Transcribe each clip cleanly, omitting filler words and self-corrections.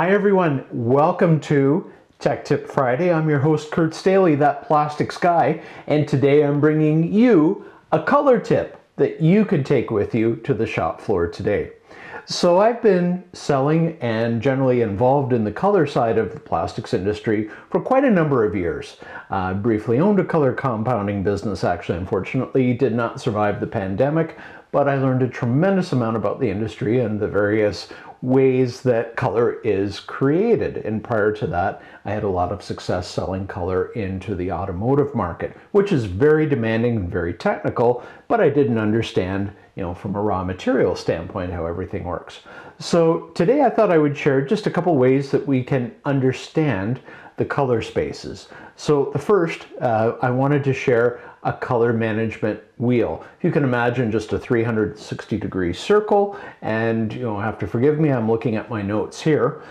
Hi everyone, welcome to Tech Tip Friday. I'm your host Kurt Staley, that plastics guy, and today I'm bringing you a color tip that you can take with you to the shop floor today. So I've been selling and generally involved in the color side of the plastics industry for quite a number of years. I briefly owned a color compounding business, actually. Unfortunately, did not survive the pandemic, but I learned a tremendous amount about the industry and the various ways that color is created. And prior to that, I had a lot of success selling color into the automotive market, which is very demanding and very technical, but I didn't understand, from a raw material standpoint, how everything works. So today I thought I would share just a couple ways that we can understand the color spaces. So the first, I wanted to share a color management wheel. You can imagine just a 360-degree circle, and you'll have to forgive me, I'm looking at my notes here.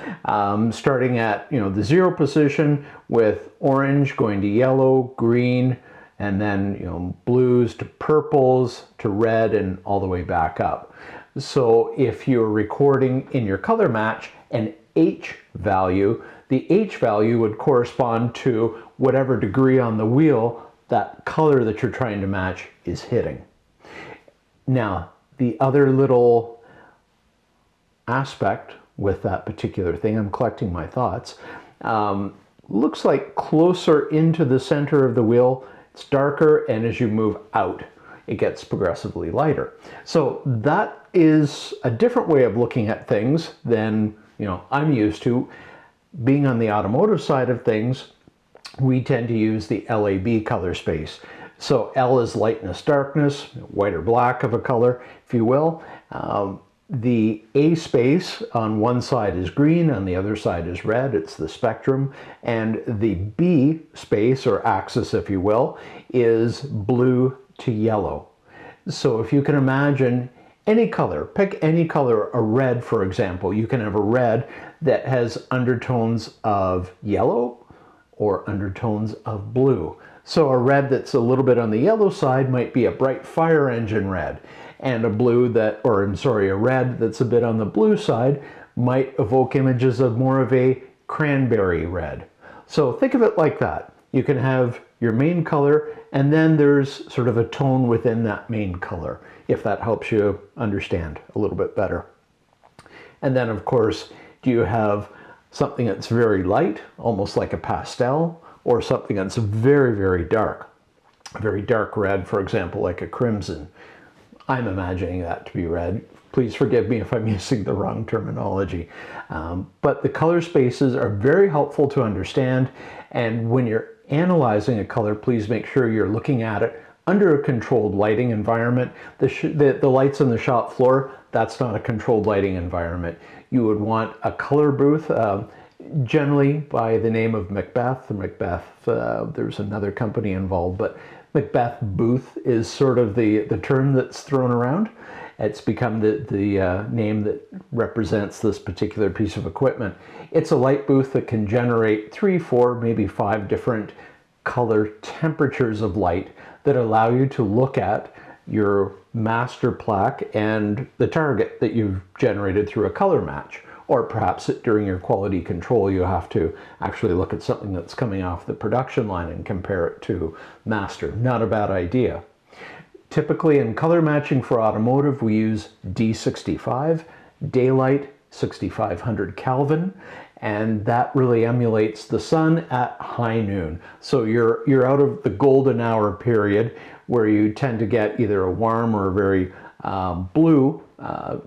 Starting at the 0 position with orange going to yellow, green, and then blues to purples to red and all the way back up. So if you're recording in your color match an H value, the H value would correspond to whatever degree on the wheel that color that you're trying to match is hitting. Now, the other little aspect with that particular thing, I'm collecting my thoughts, looks like closer into the center of the wheel, it's darker, and as you move out, it gets progressively lighter. So that is a different way of looking at things than I'm used to. Being on the automotive side of things, we tend to use the LAB color space. So L is lightness, darkness, white or black of a color, if you will. The A space on one side is green, on the other side is red, it's the spectrum. And the B space, or axis if you will, is blue to yellow. So if you can imagine any color, pick any color, a red for example, you can have a red that has undertones of yellow or undertones of blue. So a red that's a little bit on the yellow side might be a bright fire engine red, and a red that's a bit on the blue side might evoke images of more of a cranberry red. So think of it like that. You can have your main color, and then there's sort of a tone within that main color, if that helps you understand a little bit better. And then of course, do you have something that's very light, almost like a pastel, or something that's very, very dark? A very dark red, for example, like a crimson. I'm imagining that to be red. Please forgive me if I'm using the wrong terminology. But the color spaces are very helpful to understand, and when you're analyzing a color, please make sure you're looking at it under a controlled lighting environment. The lights on the shop floor, that's not a controlled lighting environment. You would want a color booth, generally by the name of Macbeth. There's another company involved, but Macbeth booth is sort of the term that's thrown around. It's become the name that represents this particular piece of equipment. It's a light booth that can generate 3, 4, maybe 5 different color temperatures of light that allow you to look at your master plaque and the target that you've generated through a color match. Or perhaps during your quality control, you have to actually look at something that's coming off the production line and compare it to master. Not a bad idea. Typically in color matching for automotive, we use D65, daylight, 6500 Kelvin, and that really emulates the sun at high noon. So you're out of the golden hour period where you tend to get either a warm or a very blue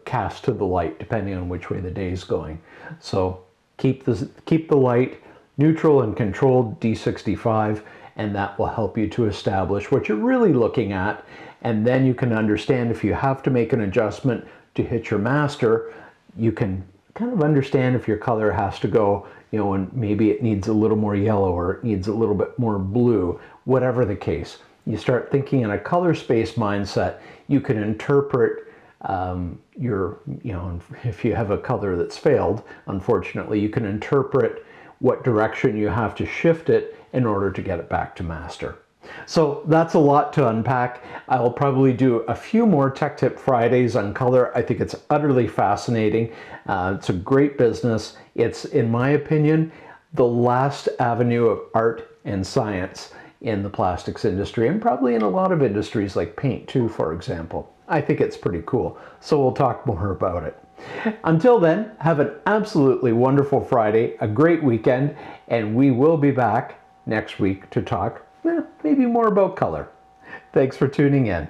cast to the light, depending on which way the day is going. So keep the light neutral and controlled, D65, and that will help you to establish what you're really looking at. And then you can understand if you have to make an adjustment to hit your master, you can kind of understand if your color has to go, and maybe it needs a little more yellow or it needs a little bit more blue, whatever the case. You start thinking in a color space mindset, you can interpret if you have a color that's failed, unfortunately, you can interpret what direction you have to shift it in order to get it back to master. So that's a lot to unpack. I'll probably do a few more Tech Tip Fridays on color. I think it's utterly fascinating. It's a great business. It's, in my opinion, the last avenue of art and science in the plastics industry, and probably in a lot of industries like paint too, for example. I think it's pretty cool. So we'll talk more about it. Until then, have an absolutely wonderful Friday, a great weekend, and we will be back next week to talk maybe more about color. Thanks for tuning in.